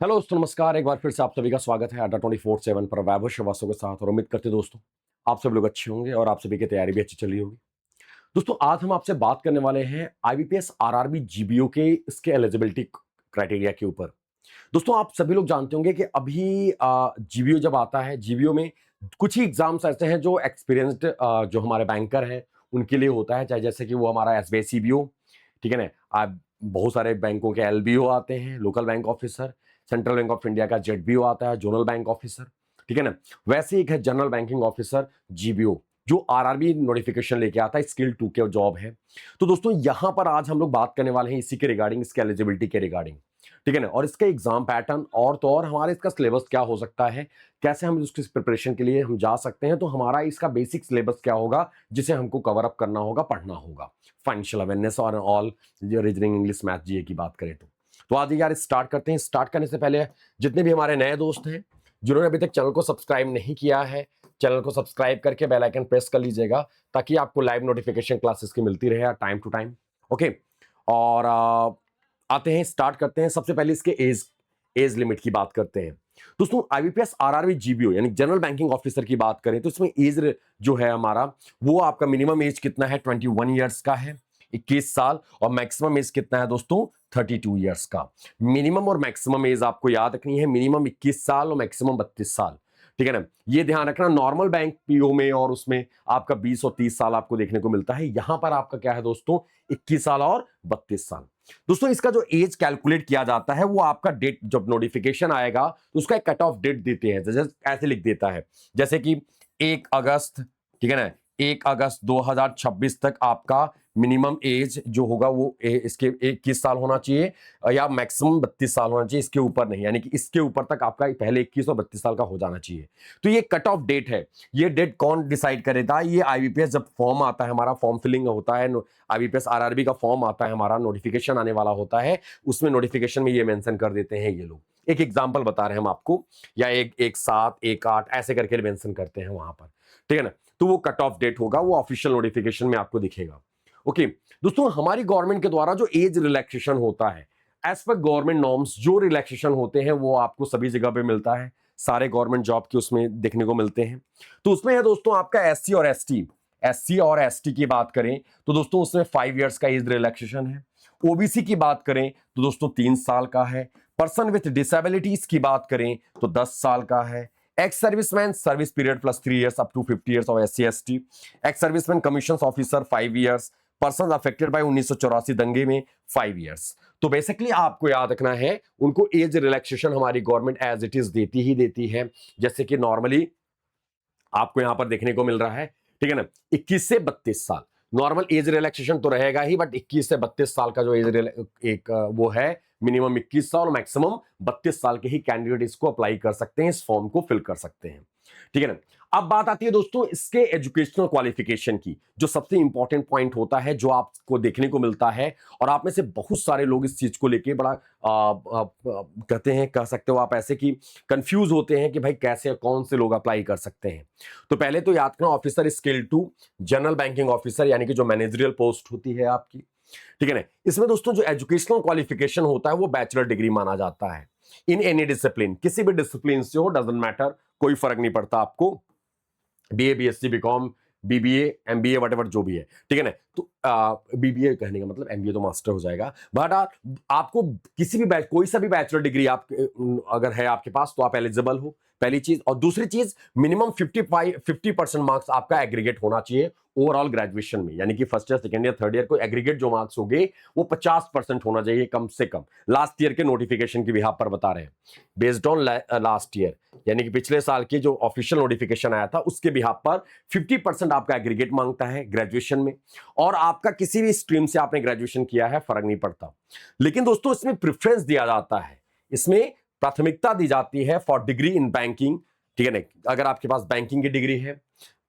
Hello दोस्तों, नमस्कार। एक बार फिर से आप सभी का स्वागत है अड्डा 24/7 पर वैभव श्रीवास्तव के साथ। और उम्मीद करते दोस्तों आप सब लोग अच्छे होंगे और आप सभी की तैयारी भी अच्छी चल रही होगी। दोस्तों आज हम आपसे बात करने वाले हैं आईबीपीएस आरआरबी जीबीओ के इसके एलिजिबिलिटी क्राइटेरिया के ऊपर। दोस्तों आप सभी लोग जानते होंगे कि अभी जीबीओ जब आता है, जीबीओ में कुछ ही एग्जाम्स ऐसे हैं जो एक्सपीरियंस्ड जो हमारे बैंकर हैं उनके लिए होता है, चाहे जैसे कि वो हमारा एसबीआई सीबीओ, ठीक है ना। आप बहुत सारे बैंकों के एलबीओ आते हैं, local bank officer, central bank of India का जेडबीओ आता है, जोनल बैंक ऑफिसर, ठीक है ना। वैसे एक है जनरल बैंकिंग ऑफिसर जीबीओ, जो आरआरबी नोटिफिकेशन लेके आता है, स्किल 2 के जॉब है। तो दोस्तों यहां पर आज हम लोग बात करने वाले हैं इसी के रिगार्डिंग, इसके एलिजिबिलिटी के रिगार्डिंग, ठीक है ना। और इसका एग्जाम पैटर्न और तो और हमारे इसका सिलेबस क्या हो सकता है, कैसे हम उसकी प्रिपरेशन के लिए हम जा सकते हैं। तो हमारा इसका बेसिक सिलेबस क्या होगा जिसे हमको कवर अप करना होगा, पढ़ना होगा। फाइनेंशियल अवेयरनेस और ऑल, रीजनिंग, इंग्लिश, मैथ, जीए की बात करें तो आज यार स्टार्ट करते हैं। स्टार्ट करने से पहले जितने भी हमारे नए दोस्त हैं जिन्होंने अभी तक चैनल को सब्सक्राइब नहीं किया है, चैनल को सब्सक्राइब करके बेल आइकन प्रेस कर लीजिएगा ताकि आपको लाइव नोटिफिकेशन क्लासेस की मिलती रहे टाइम टू टाइम। ओके। और आते हैं, स्टार्ट करते हैं। सबसे पहले इसके एज लिमिट की बात करते हैं। दोस्तों आईबीपीएस आरआरबी जीबीओ यानी जनरल बैंकिंग ऑफिसर की बात करें तो इसमें एज जो है हमारा, वो आपका मिनिमम एज कितना है, 21 ईयर्स का है, 21 साल। और मैक्सिमम एज कितना है दोस्तों, 32 ईयर्स का। मिनिमम और मैक्सिमम एज आपको याद रखनी है, मिनिमम 21 साल और मैक्सिमम 32 साल, ठीक है ना। ये ध्यान रखना। नॉर्मल बैंक पीओ में और उसमें आपका 20 और 30 साल आपको देखने को मिलता है, यहां पर आपका क्या है दोस्तों, 21 साल और 32 साल। दोस्तों इसका जो एज कैलकुलेट किया जाता है वो आपका डेट, जब नोटिफिकेशन आएगा तो उसका एक कट ऑफ डेट देते हैं, जैसे ऐसे लिख देता है जैसे कि 1 अगस्त, ठीक है ना, 1 अगस्त 2026 तक आपका मिनिमम एज जो होगा वो इसके 21 साल होना चाहिए या मैक्सिमम 32 साल होना चाहिए, इसके ऊपर नहीं। यानी कि इसके ऊपर तक आपका पहले 21 और 32 साल का हो जाना चाहिए। तो ये कट ऑफ डेट है। ये डेट कौन डिसाइड करेगा, ये आईबीपीएस जब फॉर्म आता है, हमारा फॉर्म फिलिंग होता है, आईबीपीएस आरआरबी का फॉर्म आता है, हमारा नोटिफिकेशन आने वाला होता है, उसमें नोटिफिकेशन में ये मेंशन कर देते हैं ये लोग। एक एग्जांपल बता रहे हैं हम आपको, या 1/7, 1/8 ऐसे करके मेंशन करते हैं वहां पर, ठीक है ना। तो वो कट ऑफ डेट होगा, वो ऑफिशियल नोटिफिकेशन में आपको दिखेगा। ओके। दोस्तों हमारी गवर्नमेंट के द्वारा जो एज रिलैक्सेशन होता है, एज पर गवर्नमेंट नॉर्म्स जो रिलैक्सेशन होते हैं वो आपको सभी जगह पे मिलता है, सारे गवर्नमेंट जॉब के उसमें देखने को मिलते हैं। तो उसमें है दोस्तों आपका एससी और एसटी। एससी और एसटी की बात करें तो दोस्तों उसमें 5 इयर्स का एज रिलैक्सेशन है। ओबीसी की बात करें तो दोस्तों 3 साल का है। पर्सन विथ डिसेबिलिटीज की बात करें तो 10 साल का है। Ex serviceman service period plus 3 years up to 50 years of SC ST. Ex serviceman commission officer 5 years. Person affected by 1984 दंगे में 5 इयर्स। तो बेसिकली आपको याद रखना है, उनको एज रिलैक्सेशन हमारी गवर्नमेंट एज इट इज देती ही देती है। जैसे कि नॉर्मली आपको यहां पर देखने को मिल रहा है, ठीक है ना, 21 से 32 साल नॉर्मल एज रिलैक्सेशन तो रहेगा ही, बट 21 से 32 साल का जो एज एक वो है, मिनिमम 21 साल और मैक्सिमम 32 साल के ही कैंडिडेट इसको अप्लाई कर सकते हैं, इस फॉर्म को फिल कर सकते हैं, ठीक है ना। अब बात आती है दोस्तों इसके एजुकेशनल क्वालिफिकेशन की, जो सबसे इंपॉर्टेंट पॉइंट होता है, जो आपको देखने को मिलता है। और आप में से बहुत सारे लोग इस चीज को लेके बड़ा कहते हैं, कह सकते हो आप ऐसे कि कंफ्यूज होते हैं कि भाई कैसे कौन से लोग अप्लाई कर सकते हैं। तो पहले तो याद रखना, officer skill 2 general banking officer, यानी कि जो मैनेजरियल पोस्ट होती है आपकी, ठीक है ना। इसमें दोस्तों जो एजुकेशनल क्वालिफिकेशन होता है वो बैचलर डिग्री माना जाता है इन एनी डिसिप्लिन, किसी भी डिसिप्लिन से हो, डजंट मैटर, कोई फर्क नहीं पड़ता आपको, BA, BSc, BCom, BBA, MBA, whatever जो भी है, ठीक है ना। तो बीबीए कहने का मतलब एमबीए तो मास्टर हो जाएगा, बट आपको किसी भी बैच, कोई सा भी बैचलर डिग्री आप अगर है आपके पास तो आप एलिजिबल हो, पहली चीज। और दूसरी चीज, मिनिमम 50% मार्क्स आपका एग्रीगेट होना चाहिए ओवरऑल ग्रेजुएशन में, यानी कि first year, second year, third year को एग्रीगेट जो मार्क्स होंगे वो 50% होना चाहिए कम से कम। लास्ट ईयर के नोटिफिकेशन की बिहाफ पर बता रहे हैं, बेस्ड ऑन लास्ट ईयर, यानी कि पिछले साल की जो ऑफिशियल नोटिफिकेशन आया था उसके बिहाफ पर 50% आपका एग्रीगेट मांगता है ग्रेजुएशन में। और आपका किसी भी स्ट्रीम से आपने ग्रेजुएशन किया है फर्क नहीं पड़ता। लेकिन दोस्तों इसमें प्रेफरेंस दिया जाता है, इसमें प्राथमिकता दी जाती है फॉर डिग्री इन बैंकिंग, ठीक है ना। अगर आपके पास बैंकिंग की डिग्री है,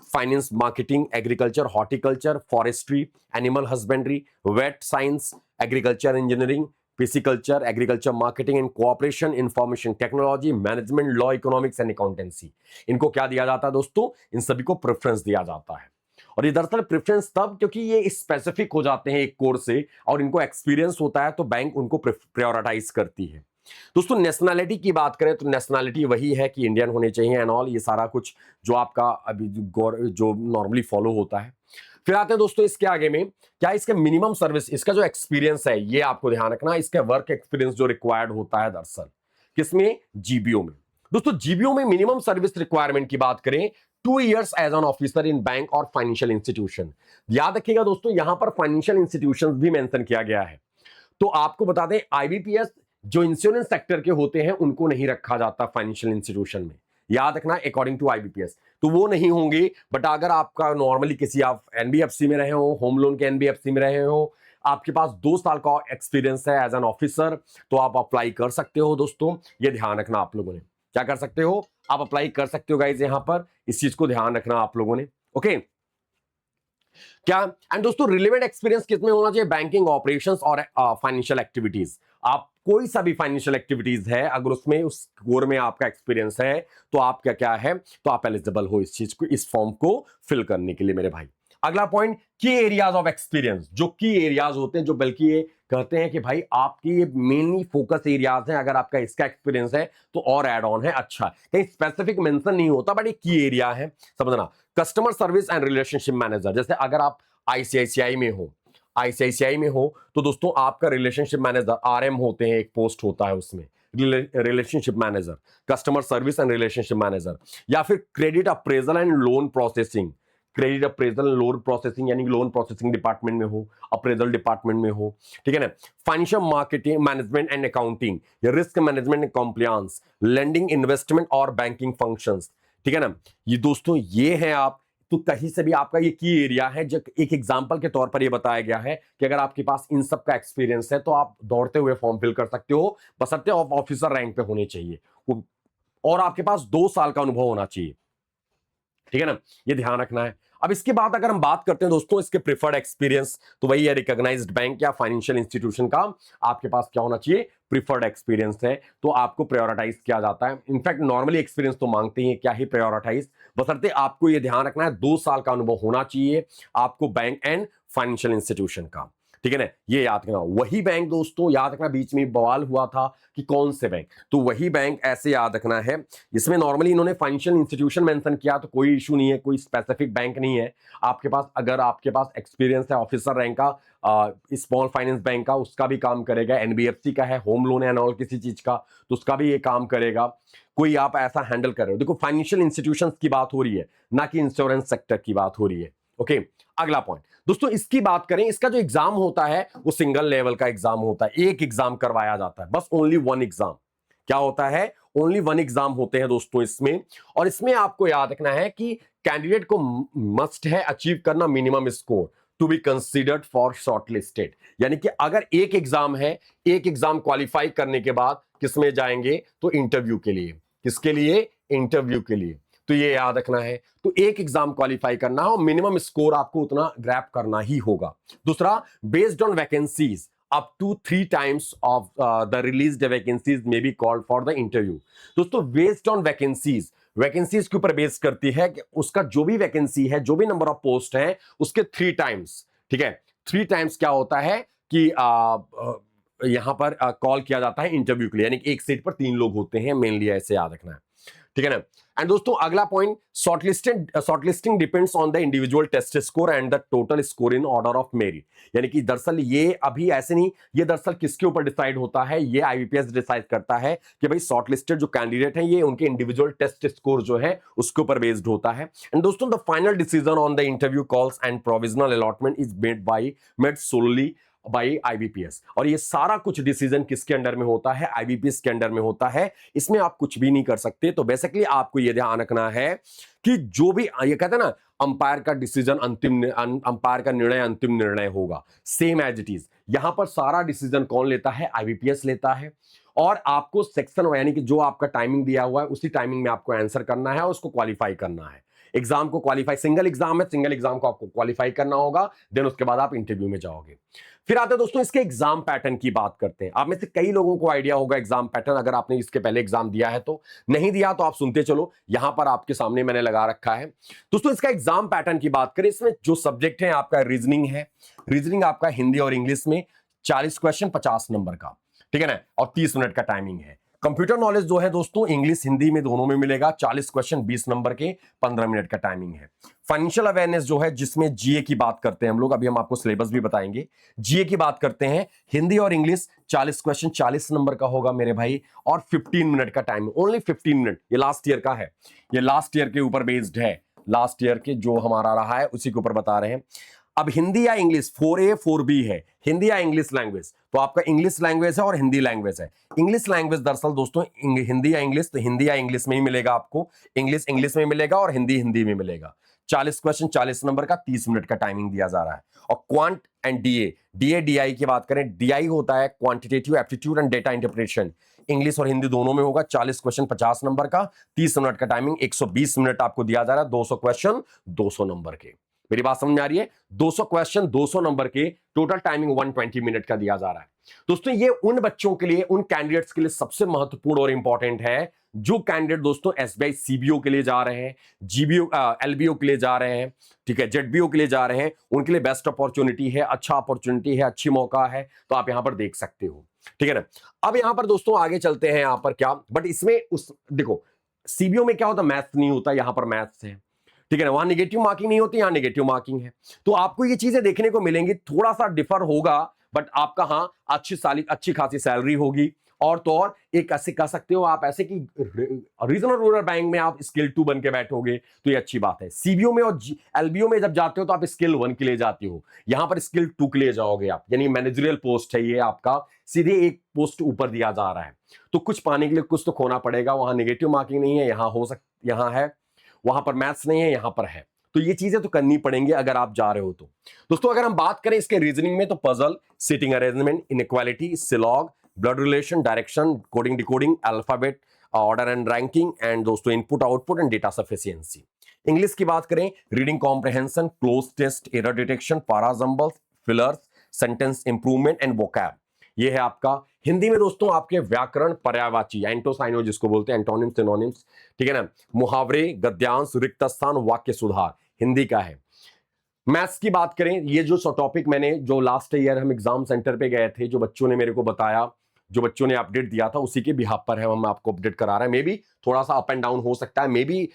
finance, marketing, agriculture, horticulture, forestry, animal husbandry, vet science, agriculture engineering, pisciculture, agriculture marketing and cooperation, information technology, management, law, economics and accountancy, इनको क्या दिया जाता है दोस्तों, इन सभी को प्रेफरेंस दिया जाता है। और ये दरअसल प्रेफरेंस तब, क्योंकि ये स्पेसिफिक हो जाते हैं एक कोर्स से और इनको एक्सपीरियंस होता है तो बैंक उनको प्रायोरिटाइज करती है। दोस्तों नेशनैलिटी की बात करें तो नेशनैलिटी वही है कि इंडियन होने चाहिए एंड ऑल, ये सारा कुछ जो आपका अभी जो नॉर्मली फॉलो होता है। फिर आते हैं दोस्तों इसके आगे में, क्या इसके मिनिमम सर्विस, इसका जो एक्सपीरियंस है ये आपको ध्यान रखना, इसका वर्क एक्सपीरियंस जो रिक्वायर्ड होता है दरअसल किसमें, जीबीओ में। दोस्तों जीबीओ में मिनिमम सर्विस रिक्वायरमेंट की बात करें, 2 years as an officer in bank और फाइनेंशियल इंस्टीट्यूशन। याद रखिएगा दोस्तों यहां पर फाइनेंशियल इंस्टीट्यूशन भी मेंशन किया गया है। तो आपको बता दें आईबीपीएस जो इंश्योरेंस सेक्टर के होते हैं उनको नहीं रखा जाता फाइनेंशियल इंस्टीट्यूशन में, याद रखना अकॉर्डिंग टू आईबीपीएस, तो वो नहीं होंगे। बट अगर आपका नॉर्मली किसी आप एनबीएफसी में रहे हो, होम लोन के एनबीएफसी में रहे हो, आपके पास 2 साल का एक्सपीरियंस है एज एन ऑफिसर, तो आप अप्लाई कर सकते हो दोस्तों। ये ध्यान रखना आप लोगों ने, क्या कर सकते हो, आप अप्लाई कर सकते हो गाइज, यहां पर इस चीज को ध्यान रखना आप लोगों ने। ओके क्या, एंड दोस्तों रिलेवेंट एक्सपीरियंस किसमें होना चाहिए, बैंकिंग ऑपरेशंस और फाइनेंशियल एक्टिविटीज। आप कोई सा भी फाइनेंशियल एक्टिविटीज है अगर उसमें उस कोर में आपका एक्सपीरियंस है तो आप क्या क्या है, तो आप एलिजिबल हो इस चीज को, इस फॉर्म को फिल करने के लिए मेरे भाई। अगला पॉइंट, की एरियाज ऑफ एक्सपीरियंस, जो की एरियाज होते हैं, जो बल्कि ये कहते हैं कि भाई आपकी ये मेनली फोकस एरियाज हैं, अगर आपका इसका एक्सपीरियंस है तो और एड ऑन है, अच्छा कहीं स्पेसिफिक मेंशन नहीं होता बट ये की एरिया है, समझना। Customer service and relationship manager, जैसे अगर आप आईसीआईसीआई में हो, आईसीआईसीआई में हो तो दोस्तों आपका रिलेशनशिप मैनेजर आरएम होते हैं, एक पोस्ट होता है उसमें, relationship manager, customer service and relationship manager. या फिर credit appraisal and loan processing, credit appraisal loan processing यानी लोन प्रोसेसिंग डिपार्टमेंट में हो, अप्रेजल डिपार्टमेंट में हो, ठीक है ना। Financial marketing management and accounting, risk management and compliance, lending investment और बैंकिंग फंक्शंस, ठीक है ना। ये दोस्तों ये है आप, तो कहीं से भी आपका ये की एरिया है, जो एक एग्जांपल के तौर पर ये बताया गया है कि अगर आपके पास इन सब का एक्सपीरियंस है तो आप दौड़ते हुए फॉर्म फिल कर सकते हो, बशर्ते आप ऑफिसर रैंक पे होने चाहिए और आपके पास 2 साल का अनुभव होना चाहिए, ठीक है ना, ये ध्यान रखना है। अब इसके बाद अगर हम बात करते हैं दोस्तों इसके प्रिफर्ड एक्सपीरियंस, तो वही है रिकॉग्नाइज्ड बैंक या फाइनेंशियल इंस्टीट्यूशन का आपके पास क्या होना चाहिए, प्रिफर्ड एक्सपीरियंस है, तो आपको प्रायोरिटाइज किया जाता है। इनफैक्ट नॉर्मली एक्सपीरियंस तो मांगते हैं, क्या ही प्रायोरिटाइज, बशर्ते आपको ये ध्यान रखना है 2 साल का अनुभव होना चाहिए आपको बैंक एंड फाइनेंशियल इंस्टीट्यूशन का, ठीक है ना, ये याद रखना। वही बैंक दोस्तों याद रखना, बीच में बवाल हुआ था कि कौन से बैंक, तो वही बैंक ऐसे याद रखना है। इसमें नॉर्मली इन्होंने फाइनेंशियल इंस्टीट्यूशन मेंशन किया तो कोई इशू नहीं है, कोई स्पेसिफिक बैंक नहीं है आपके पास। अगर आपके पास एक्सपीरियंस है ऑफिसर रैंक का, स्मॉल फाइनेंस बैंक का, उसका भी काम करेगा, एनबीएफसी का है, होम लोन एंड ऑल किसी चीज का, तो उसका भी ये काम करेगा। कोई आप ऐसा हैंडल कर रहे हो, देखो फाइनेंशियल इंस्टीट्यूशंस की बात हो रही है, ना कि इंश्योरेंस सेक्टर की बात हो रही है। ओके अगला पॉइंट दोस्तों, इसकी बात करें, इसका जो एग्जाम होता है वो सिंगल लेवल का एग्जाम होता है, एक एग्जाम करवाया जाता है, बस ओनली वन एग्जाम। क्या होता है, ओनली वन एग्जाम होते हैं दोस्तों इसमें। और इसमें आपको याद रखना है कि कैंडिडेट को मस्ट है अचीव करना minimum score to be considered for shortlisted, यानी कि अगर एक एग्जाम है, एक एग्जाम क्वालिफाई करने के बाद किसमें जाएंगे, तो इंटरव्यू के लिए, किसके लिए, इंटरव्यू के लिए, तो ये याद रखना है। तो एक एग्जाम क्वालिफाई करना है और मिनिमम स्कोर आपको उतना ग्रैप करना ही होगा। दूसरा, based on vacancies up to 3 times of the released vacancies may be called for the interview. दोस्तों बेस्ड ऑन वैकेंसीज, वैकेंसीज के ऊपर बेस करती है कि उसका जो भी वैकेंसी है, जो भी नंबर ऑफ पोस्ट है, उसके 3 times, ठीक है, 3 times क्या होता है कि यहां पर कॉल किया जाता है इंटरव्यू के लिए, यानी कि एक सीट पर 3 लोग होते हैं मेनली, ऐसे याद रखना है, ठीक है ना। एंड दोस्तों अगला point, shortlisting depends on the individual test score and the total score in order of merit, यानी कि दरअसल ये अभी ऐसे नहीं, ये दरअसल किसके ऊपर डिसाइड होता है, ये आईबीपीएस डिसाइड करता है कि भाई शॉर्टलिस्टेड जो कैंडिडेट हैं ये उनके इंडिविजुअल टेस्ट स्कोर जो है उसके ऊपर बेस्ड होता है। एंड दोस्तों the final decision on the interview calls and provisional allotment is made solely by IBPS, और ये सारा कुछ डिसीजन किसके अंडर में होता है, आईबीपीएस के अंडर में होता है, इसमें आप कुछ भी नहीं कर सकते। तो बेसिकली आपको ये ध्यान रखना है कि जो भी ये कहते हैं ना, अंपायर का डिसीजन अंपायर का निर्णय अंतिम निर्णय होगा, सेम एज इट इज। यहां पर सारा डिसीजन कौन लेता है, आईबीपीएस लेता है, और आपको सेक्शन यानी कि जो आपका टाइमिंग दिया हुआ है उसी टाइमिंग में आपको आंसर करना है और उसको क्वालिफाई करना है। एग्जाम को क्वालिफाई, सिंगल एग्जाम है, सिंगल एग्जाम को आपको क्वालिफाई करना होगा, देन उसके बाद आप इंटरव्यू में जाओगे। फिर आते हैं दोस्तों इसके एग्जाम पैटर्न की बात करते हैं। आप में से कई लोगों को आइडिया होगा एग्जाम पैटर्न, अगर आपने इसके पहले एग्जाम दिया है तो, नहीं दिया तो आप सुनते चलो, यहां पर आपके सामने मैंने लगा रखा है। दोस्तों इसका एग्जाम पैटर्न की बात करें, इसमें जो सब्जेक्ट है आपका रीजनिंग है, रीजनिंग आपका हिंदी और इंग्लिश में 40 क्वेश्चन 50 नंबर का, ठीक है ना, और 30 मिनट का टाइमिंग है। कंप्यूटर नॉलेज जो है दोस्तों इंग्लिश हिंदी में दोनों में मिलेगा, 40 क्वेश्चन 20 नंबर के, 15 मिनट का टाइमिंग है। फाइनेंशियल अवेयरनेस जो है जिसमें जीए की बात करते हैं हम लोग, अभी हम आपको सिलेबस भी बताएंगे। जीए की बात करते हैं, हिंदी और इंग्लिश 40 क्वेश्चन 40 नंबर का होगा मेरे भाई, और 15 मिनट का टाइम, ओनली 15 मिनट। ये लास्ट ईयर का है, ये लास्ट ईयर के ऊपर बेस्ड है, लास्ट ईयर के जो हमारा रहा है उसी के ऊपर बता रहे हैं। अब हिंदी या इंग्लिश 4A 4B है, हिंदी या इंग्लिश लैंग्वेज, तो आपका इंग्लिश लैंग्वेज है और हिंदी लैंग्वेज है। इंग्लिश लैंग्वेज दरअसल दोस्तों हिंदी या इंग्लिश, तो हिंदी या इंग्लिश में ही मिलेगा आपको, इंग्लिश इंग्लिश में मिलेगा और हिंदी हिंदी में मिलेगा। 40 क्वेश्चन 40 नंबर का, 30 मिनट का टाइमिंग दिया जा रहा है। और क्वांट एंड डीए डीआई की बात करें, डीआई होता है quantitative aptitude and data interpretation, English और हिंदी दोनों में होगा। 40 क्वेश्चन 50 नंबर का, 30 मिनट का टाइमिंग, 120 मिनट आपको दिया जा रहा है, 200 क्वेश्चन 200 नंबर के। मेरी बात समझ में आ रही है? 200 क्वेश्चन 200 नंबर के, टोटल टाइमिंग 120 मिनट का दिया जा रहा है। दोस्तों ये उन बच्चों के लिए, उन कैंडिडेट्स के लिए सबसे महत्वपूर्ण और इंपॉर्टेंट है जो कैंडिडेट दोस्तों एसबीआई सीबीओ के लिए जा रहे हैं, जीबीओ एलबीओ के लिए जा रहे हैं, ठीक है, जेडबीओ के लिए जा रहे हैं, उनके लिए बेस्ट अपॉर्चुनिटी है, अच्छा अपॉर्चुनिटी है, अच्छी मौका है, तो आप यहां पर देख सकते हो, ठीक है ना। अब यहां पर दोस्तों आगे चलते हैं, यहां पर क्या, बट इसमें उस देखो सीबीओ में क्या होता है, मैथ्स नहीं होता, यहां पर मैथ्स है, ठीक है ना, वहां नेगेटिव मार्किंग नहीं होती, यहां नेगेटिव मार्किंग है। तो आपको ये चीजें देखने को मिलेंगी, थोड़ा सा डिफर होगा, बट आपका हाँ अच्छी खासी सैलरी होगी। और तो और एक ऐसे कह सकते हो आप ऐसे कि रीजनल रूरल बैंक में आप स्किल 2 बन के बैठोगे, तो ये अच्छी बात है। सीबीओ में और एलबीओ में जब जाते हो तो आप स्किल 1 के लिए जाते हो, यहां पर स्किल 2 के लिए जाओगे आप, यानी मैनेजरियल पोस्ट है ये आपका, सीधे एक पोस्ट ऊपर दिया जा रहा है। तो कुछ पाने के लिए कुछ तो खोना पड़ेगा, वहां नेगेटिव मार्किंग नहीं है, यहां है, वहां पर मैथ्स नहीं है, यहां पर है, तो ये चीजें तो करनी पड़ेंगी अगर आप जा रहे हो तो। दोस्तों अगर हम बात करें इसके रीजनिंग में, तो puzzle, seating arrangement, inequality, syllogism, blood relation, direction, coding decoding, alphabet, order and ranking, and दोस्तों input output and data sufficiency. English की बात करें, reading comprehension, cloze test, error detection, parajumbles, fillers, sentence improvement and vocab, ये है आपका। हिंदी में दोस्तों आपके व्याकरण, पर्यायवाची, एंटोसाइनो जिसको बोलते हैं, एंटोनिम सिनोनिम्स, ठीक है ना, मुहावरे, गद्यांश, रिक्त स्थान, वाक्य सुधार, हिंदी का है। मैथ्स की बात करें, ये जो टॉपिक मैंने जो लास्ट ईयर हम एग्जाम सेंटर पे गए थे, जो बच्चों ने मेरे को बताया, जो बच्चों ने अपडेट दिया था, उसी के बिहाफ पर है हम आपको अपडेट करा रहे हैं। मे बी थोड़ा सा अप एंड डाउन हो सकता है, मे बी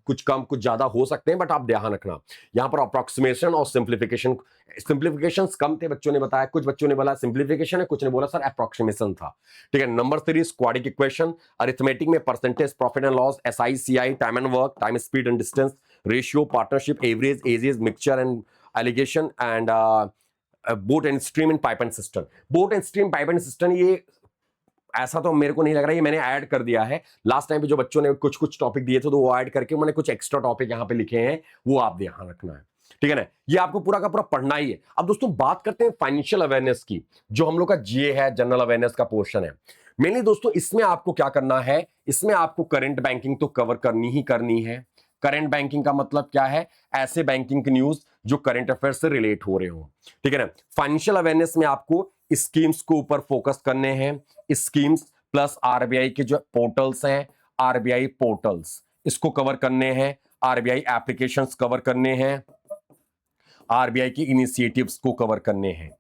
कुछ कम कुछ ज्यादा हो सकते हैं, बट आप ध्यान रखना यहां पर अप्रोक्सीमेशन और सिंप्लीफिकेशन, सिंप्लीफिकेशंस कम थे बच्चों ने बताया, कुछ बच्चों ने बोला सिंप्लीफिकेशन है, कुछ ने बोला सर अप्रोक्सीमेशन था, ठीक है। नंबर 3 क्वाड्रेटिक इक्वेशन, अरिथमेटिक में percentage, profit and loss, SI CI, time and work, time speed and distance, ratio, partnership, average, ages, mixture and alligation, and boat and stream and pipe and cistern. Boat and stream, pipe and cistern, ये ऐसा तो मेरे को नहीं लग रहा है, ये मैंने ऐड कर दिया है। लास्ट टाइम पे जो बच्चों ने कुछ कुछ टॉपिक दिए थे तो वो ऐड करके उन्होंने कुछ एक्स्ट्रा टॉपिक यहाँ पे लिखे हैं, वो आप ध्यान रखना है, ठीक है ना। ये आपको पूरा का पूरा पढ़ना ही है। अब दोस्तों बात करते हैं फाइनेंशियल अवेयरनेस की, जो हम लोग का जीए है, जनरल अवेयरनेस का पोर्शन है। मेनली दोस्तों इसमें आपको क्या करना है, इसमें आपको करंट बैंकिंग तो कवर करनी ही करनी है। करंट बैंकिंग का मतलब क्या है, ऐसे बैंकिंग की न्यूज जो करंट अफेयर से रिलेट हो रहे हो, ठीक है ना। फाइनेंशियल अवेयरनेस में आपको स्कीम्स को ऊपर फोकस करने हैं, स्कीम्स प्लस आरबीआई के जो पोर्टल्स हैं, आरबीआई पोर्टल्स इसको कवर करने हैं, आरबीआई एप्लीकेशंस कवर करने हैं, आरबीआई की इनिशिएटिव्स को कवर करने हैं।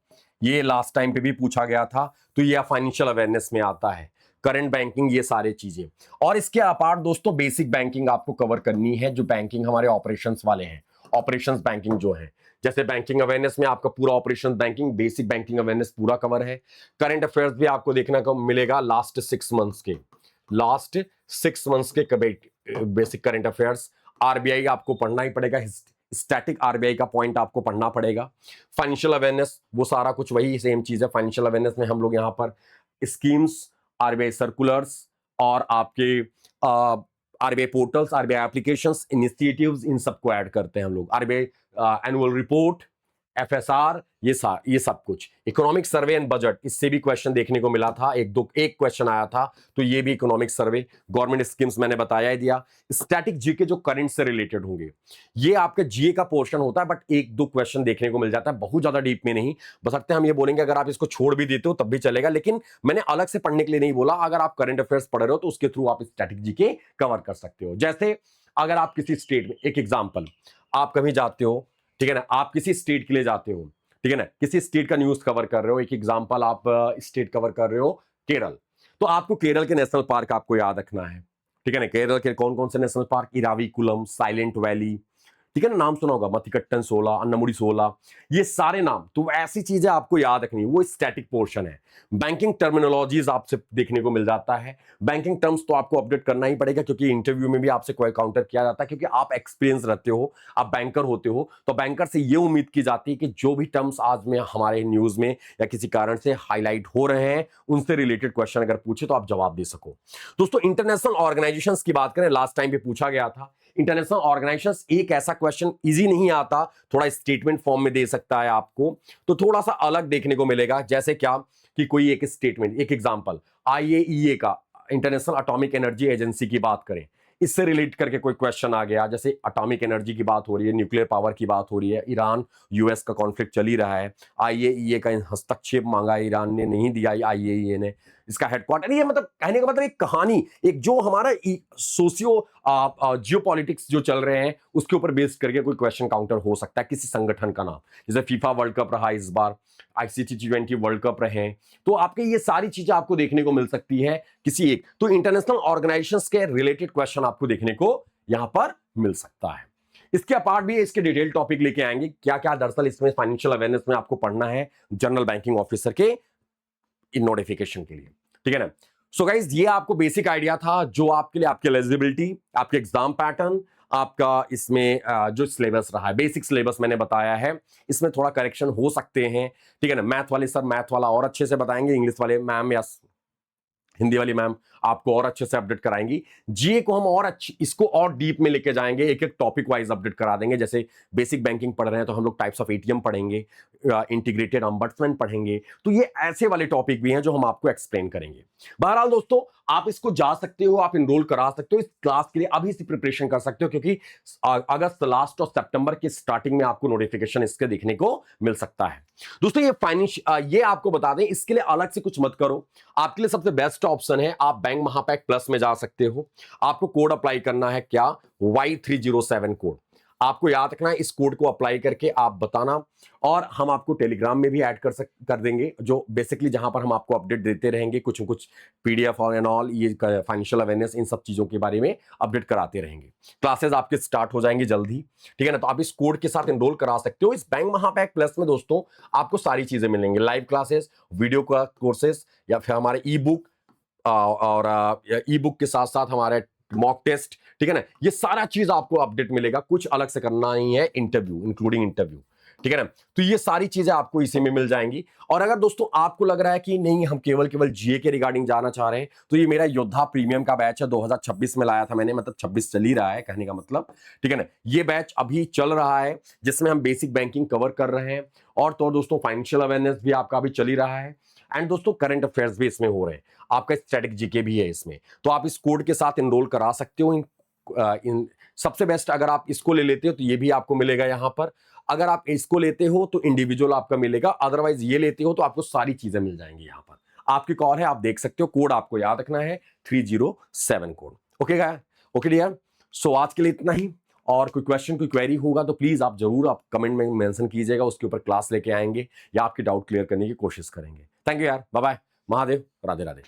ये लास्ट टाइम पे भी पूछा गया था, तो ये फाइनेंशियल अवेयरनेस में आता है, करंट बैंकिंग, ये सारी चीजें। और इसके अपार्ट दोस्तों बेसिक बैंकिंग आपको कवर करनी है, जो बैंकिंग हमारे ऑपरेशंस वाले हैं, ऑपरेशंस बैंकिंग जो है, जैसे बैंकिंग अवेयरनेस में आपका पूरा operation banking, basic banking awareness पूरा कवर है। करंट अफेयर्स भी आपको देखने को मिलेगा लास्ट 6 मंथ्स के, लास्ट 6 मंथ्स के बेसिक करंट अफेयर्स। आरबीआई आपको पढ़ना ही पड़ेगा, स्टैटिक आरबीआई का पॉइंट आपको पढ़ना पड़ेगा। फाइनेंशियल अवेयरनेस वो सारा कुछ वही सेम चीज है। फाइनेंशियल अवेयरनेस में हम लोग यहाँ पर स्कीम्स, आरबीआई सर्कुलर्स और आपके RBI portals, RBI applications, initiatives, इन सबको ऐड करते हैं हम लोग। आरबीआई एनुअल रिपोर्ट, एफएसआर, ये सब कुछ। इकोनॉमिक सर्वे एंड बजट, इससे भी क्वेश्चन देखने को मिला था, एक क्वेश्चन आया था, तो ये भी इकोनॉमिक सर्वे, गवर्नमेंट स्कीम्स मैंने बताया ही दिया। स्टैटिक जीके जो करंट से रिलेटेड होंगे, ये आपके जीए का पोर्शन होता है, बट 1-2 क्वेश्चन देखने को मिल जाता है, बहुत ज्यादा डीप में नहीं। बशर्ते हम ये बोलेंगे अगर आप इसको छोड़ भी देते हो तब भी चलेगा, लेकिन मैंने अलग से पढ़ने के लिए नहीं बोला। अगर आप करंट अफेयर्स पढ़ रहे हो तो उसके थ्रू आप स्टैटिक जीके कवर कर सकते हो। जैसे अगर आप किसी स्टेट में, एक एग्जाम्पल, आप कभी जाते हो, ठीक है ना, आप किसी स्टेट के लिए जाते हो, ठीक है ना, किसी स्टेट का न्यूज कवर कर रहे हो, एक एग्जांपल आप स्टेट कवर कर रहे हो केरल, तो आपको केरल के नेशनल पार्क आपको याद रखना है। ठीक है ना, केरल के कौन कौन से national park, Eravikulam, silent valley, ठीक है ना, नाम सुना होगा, मथिकट्टन 16, अन्नमुडी 16, ये सारे नाम, तो ऐसी चीजें आपको याद रखनी, वो स्टैटिक पोर्शन है। बैंकिंग टर्मिनोलॉजीज आपसे देखने को मिल जाता है, बैंकिंग टर्म्स तो आपको अपडेट करना ही पड़ेगा, क्योंकि इंटरव्यू में भी आपसे कोई काउंटर किया जाता है, क्योंकि आप एक्सपीरियंस रहते हो, आप बैंकर होते हो, तो बैंकर से ये उम्मीद की जाती है कि जो भी टर्म्स आज में हमारे न्यूज में या किसी कारण से हाईलाइट हो रहे हैं, उनसे रिलेटेड क्वेश्चन अगर पूछे तो आप जवाब दे सको। दोस्तों इंटरनेशनल ऑर्गेनाइजेशंस की बात करें, लास्ट टाइम पे पूछा गया था, इंटरनेशनल ऑर्गेनाइजेशंस, एक ऐसा क्वेश्चन इजी नहीं आता, थोड़ा स्टेटमेंट फॉर्म में दे सकता है आपको, तो थोड़ा सा अलग देखने को मिलेगा। जैसे क्या कि कोई एक स्टेटमेंट, एक एग्जांपल, आईएईए का, इंटरनेशनल एटॉमिक एनर्जी एजेंसी की बात करें, इससे रिलेट करके कोई क्वेश्चन आ गया, जैसे एटॉमिक एनर्जी की बात हो रही है, न्यूक्लियर पावर की बात हो रही है, ईरान यूएस का कॉन्फ्लिक्ट चल ही रहा है, आईएईए का हस्तक्षेप मांगा, ईरान ने नहीं दिया, आईएईए ने, इसका हेडक्वार्टर, ये मतलब कहने का मतलब एक कहानी, एक जो हमारा सोशियो जियोपॉलिटिक्स जो चल रहे हैं उसके ऊपर बेस्ड करके कोई क्वेश्चन काउंटर हो सकता है किसी संगठन का नाम, जैसे फीफा वर्ल्ड कप रहा इस बार, आईसीसी T20 वर्ल्ड कप रहे, तो आपके ये सारी चीजें आपको देखने को मिल सकती है किसी एक, तो इंटरनेशनल ऑर्गेनाइजेशंस के रिलेटेड क्वेश्चन आपको देखने को यहां पर मिल सकता है। इसके अपार्ट भी इसके डिटेल टॉपिक लेके आएंगे, क्या क्या दरअसल इसमें फाइनेंशियल अवेयरनेस में आपको पढ़ना है जनरल बैंकिंग ऑफिसर के नोटिफिकेशन के लिए, ठीक है ना। सो गाइस, ये आपको बेसिक आइडिया था जो आपके लिए, आपकी एलिजिबिलिटी, आपके एग्जाम पैटर्न, आपका इसमें जो सिलेबस रहा है, बेसिक सिलेबस मैंने बताया है, इसमें थोड़ा करेक्शन हो सकते हैं, ठीक है ना। मैथ वाले सर मैथ वाला और अच्छे से बताएंगे, इंग्लिश वाले मैम या हिंदी वाली मैम आपको और अच्छे से अपडेट कराएंगी, जीए को हम और अच्छी, इसको और डीप में लेके जाएंगे, एक एक टॉपिक वाइज अपडेट करा देंगे। जैसे बेसिक बैंकिंग पढ़ रहे हैं तो हम लोग टाइप्स ऑफ एटीएम पढ़ेंगे, इंटीग्रेटेड ऑम्बड्समैन पढ़ेंगे, तो ये ऐसे वाले टॉपिक भी हैं जो हम आपको एक्सप्लेन करेंगे। बहरहाल दोस्तों, आप इसको जा सकते हो, आप इनरोल करा सकते हो इस क्लास के लिए, अभी से प्रिपरेशन कर सकते हो, क्योंकि अगस्त लास्ट और सितंबर के स्टार्टिंग में आपको नोटिफिकेशन इसके देखने को मिल सकता है। दोस्तों ये आपको बता दें, इसके लिए अलग से कुछ मत करो, आपके लिए सबसे बेस्ट ऑप्शन है, आप बैंक महापैक प्लस में जा सकते हो। आपको कोड अप्लाई करना है, क्या, Y307 कोड आपको याद रखना है, इस कोड को अप्लाई करके आप बताना, और हम आपको टेलीग्राम में भी ऐड कर देंगे, जो बेसिकली जहां पर हम आपको अपडेट देते रहेंगे, कुछ पीडीएफ और एंड ऑल, ये फाइनेंशियल अवेयरनेस, इन सब चीजों के बारे में अपडेट कराते रहेंगे। क्लासेस आपके स्टार्ट हो जाएंगी जल्दी, ठीक है ना, तो आप इस कोड के साथ एनरोल करा सकते हो। इस बैंक महापैक प्लस में दोस्तों आपको सारी चीजें मिलेंगी, लाइव क्लासेस, वीडियो कोर्सेज, या फिर हमारे ई बुक, और ई बुक के साथ साथ हमारे मॉक टेस्ट, ठीक है ना, ये सारा चीज आपको अपडेट मिलेगा, कुछ अलग से करना नहीं है, इंटरव्यू इंक्लूडिंग इंटरव्यू, ठीक है ना, तो ये सारी चीजें आपको इसी में मिल जाएंगी। और अगर दोस्तों आपको लग रहा है कि नहीं, हम केवल जीए के रिगार्डिंग जाना चाह रहे हैं, तो ये मेरा योद्धा प्रीमियम का बैच है, 2026 में लाया था मैंने, मतलब 26 चल ही रहा है कहने का मतलब, ठीक है ना, ये बैच अभी चल रहा है, जिसमें हम बेसिक बैंकिंग कवर कर रहे हैं, और तो दोस्तों फाइनेंशियल अवेयरनेस भी आपका अभी चल ही रहा है, एंड दोस्तों करंट अफेयर्स भी इसमें हो रहे हैं, आपका स्टैटिक जीके भी है इसमें, तो आप इस कोड के साथ एनरोल करा सकते हो। इन सबसे बेस्ट अगर आप इसको ले लेते हो तो ये भी आपको मिलेगा यहां पर, अगर आप इसको लेते हो तो इंडिविजुअल आपका मिलेगा, अदरवाइज ये लेते हो तो आपको सारी चीजें मिल जाएंगी यहां पर। आपकी कॉल है, आप देख सकते हो, कोड आपको याद रखना है 307 कोड। ओके गाय, ओके डियर, सो आज के लिए इतना ही, और कोई क्वेश्चन कोई क्वेरी होगा तो प्लीज आप जरूर आप कमेंट में मेंशन कीजिएगा, उसके ऊपर क्लास लेके आएंगे या आपके डाउट क्लियर करने की कोशिश करेंगे। थैंक यू यार, बाय बाय, महादेव, राधे राधे।